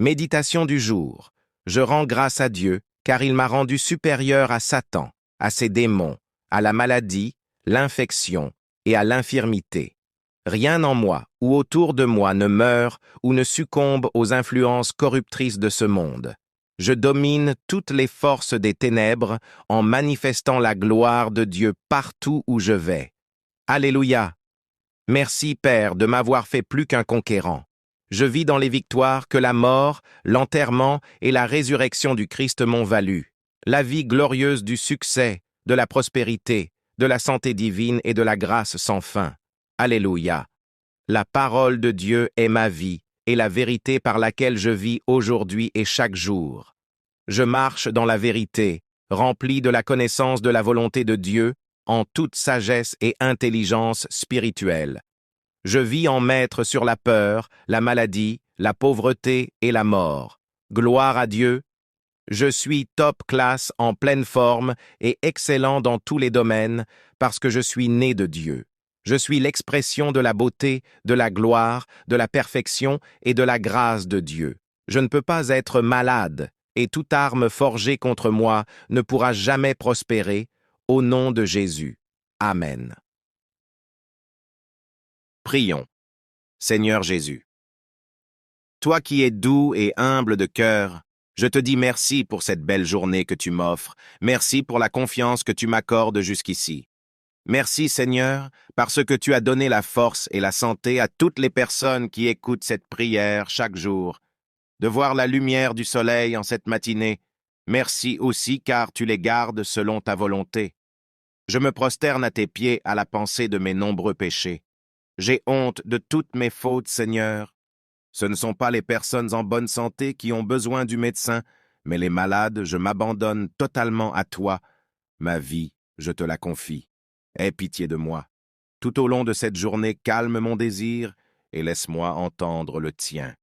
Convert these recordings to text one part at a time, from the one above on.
Méditation du jour. Je rends grâce à Dieu, car il m'a rendu supérieur à Satan, à ses démons, à la maladie, l'infection et à l'infirmité. Rien en moi ou autour de moi ne meurt ou ne succombe aux influences corruptrices de ce monde. Je domine toutes les forces des ténèbres en manifestant la gloire de Dieu partout où je vais. Alléluia! Merci, Père, de m'avoir fait plus qu'un conquérant. Je vis dans les victoires que la mort, l'enterrement et la résurrection du Christ m'ont valu. La vie glorieuse du succès, de la prospérité, de la santé divine et de la grâce sans fin. Alléluia! La parole de Dieu est ma vie et la vérité par laquelle je vis aujourd'hui et chaque jour. Je marche dans la vérité, rempli de la connaissance de la volonté de Dieu, en toute sagesse et intelligence spirituelle. Je vis en maître sur la peur, la maladie, la pauvreté et la mort. Gloire à Dieu! Je suis top classe en pleine forme et excellent dans tous les domaines parce que je suis né de Dieu. Je suis l'expression de la beauté, de la gloire, de la perfection et de la grâce de Dieu. Je ne peux pas être malade et toute arme forgée contre moi ne pourra jamais prospérer, au nom de Jésus. Amen. Prions. Seigneur Jésus. Toi qui es doux et humble de cœur, je te dis merci pour cette belle journée que tu m'offres, merci pour la confiance que tu m'accordes jusqu'ici. Merci Seigneur, parce que tu as donné la force et la santé à toutes les personnes qui écoutent cette prière chaque jour. De voir la lumière du soleil en cette matinée, merci aussi car tu les gardes selon ta volonté. Je me prosterne à tes pieds à la pensée de mes nombreux péchés. J'ai honte de toutes mes fautes, Seigneur. Ce ne sont pas les personnes en bonne santé qui ont besoin du médecin, mais les malades, je m'abandonne totalement à toi. Ma vie, je te la confie. Aie pitié de moi. Tout au long de cette journée, calme mon désir et laisse-moi entendre le tien.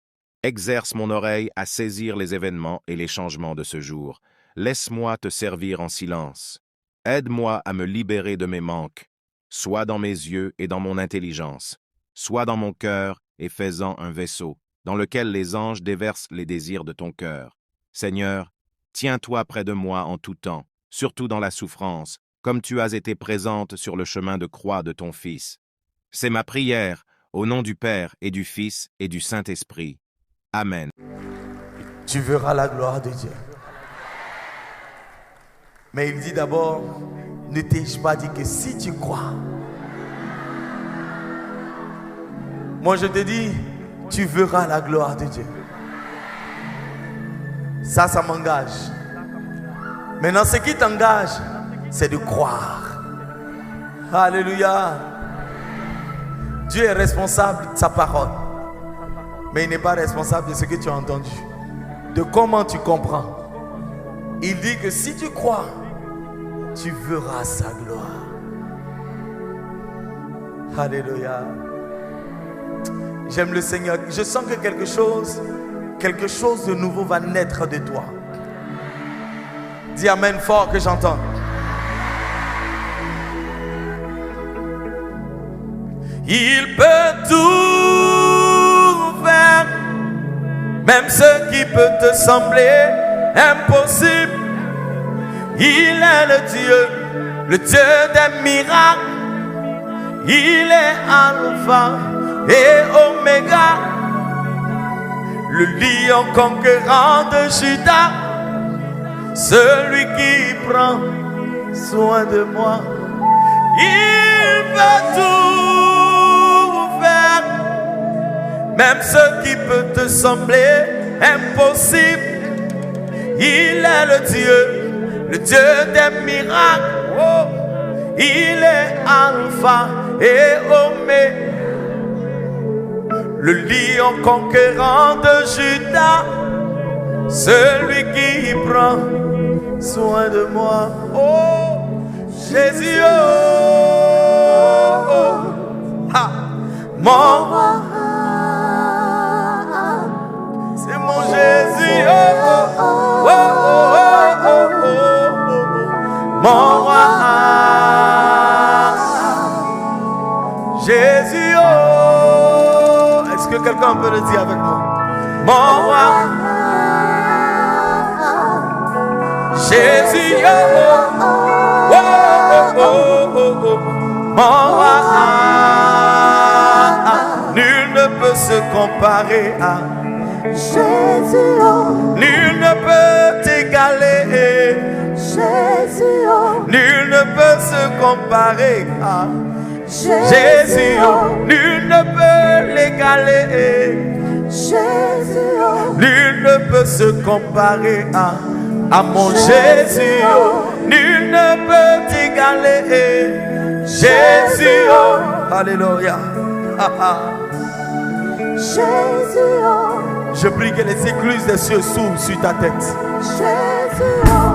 Exerce mon oreille à saisir les événements et les changements de ce jour. Laisse-moi te servir en silence. Aide-moi à me libérer de mes manques. Sois dans mes yeux et dans mon intelligence. Sois dans mon cœur et fais-en un vaisseau, dans lequel les anges déversent les désirs de ton cœur. Seigneur, tiens-toi près de moi en tout temps, surtout dans la souffrance, comme tu as été présente sur le chemin de croix de ton Fils. C'est ma prière, au nom du Père et du Fils et du Saint-Esprit. Amen. Tu verras la gloire de Dieu. Mais il dit d'abord, ne t'ai-je pas dit que si tu crois. Moi je te dis, tu verras la gloire de Dieu. Ça m'engage. Maintenant, ce qui t'engage, c'est de croire. Alléluia. Dieu est responsable de sa parole. Mais il n'est pas responsable de ce que tu as entendu. De comment tu comprends. Il dit que si tu crois, tu verras sa gloire. Alléluia. J'aime le Seigneur. Je sens que quelque chose de nouveau va naître de toi. Dis Amen fort que j'entends. Il peut tout faire, même ce qui peut te sembler impossible. Il est le Dieu des miracles. Il est Alpha et Oméga, le lion conquérant de Juda, celui qui prend soin de moi. Il peut tout faire, même ce qui peut te sembler impossible. Il est le Dieu des miracles. Oh, il est Alpha et Oméga, le lion conquérant de Juda, celui qui prend soin de moi. Oh, Jésus, oh, oh, ah, mon roi, c'est mon Jésus, oh, oh, oh, oh, oh, oh, oh, mon roi, Jésus, oh. Est-ce que quelqu'un peut le dire avec moi? Mon roi. Jésus, oh, oh, oh, oh, oh. Mon roi, nul ne peut se comparer à Jésus, oh, nul ne peut t'égaler. Jésus, oh, Nul ne peut se comparer à Jésus, oh, nul ne peut l'égaler. Jésus, oh, Nul ne peut se comparer à mon Jésus. Oh. Nul ne peut t'égaler. Jésus, oh. Alléluia. Jésus, oh, Je prie que les écluses des cieux s'ouvrent sur ta tête. Jésus, oh,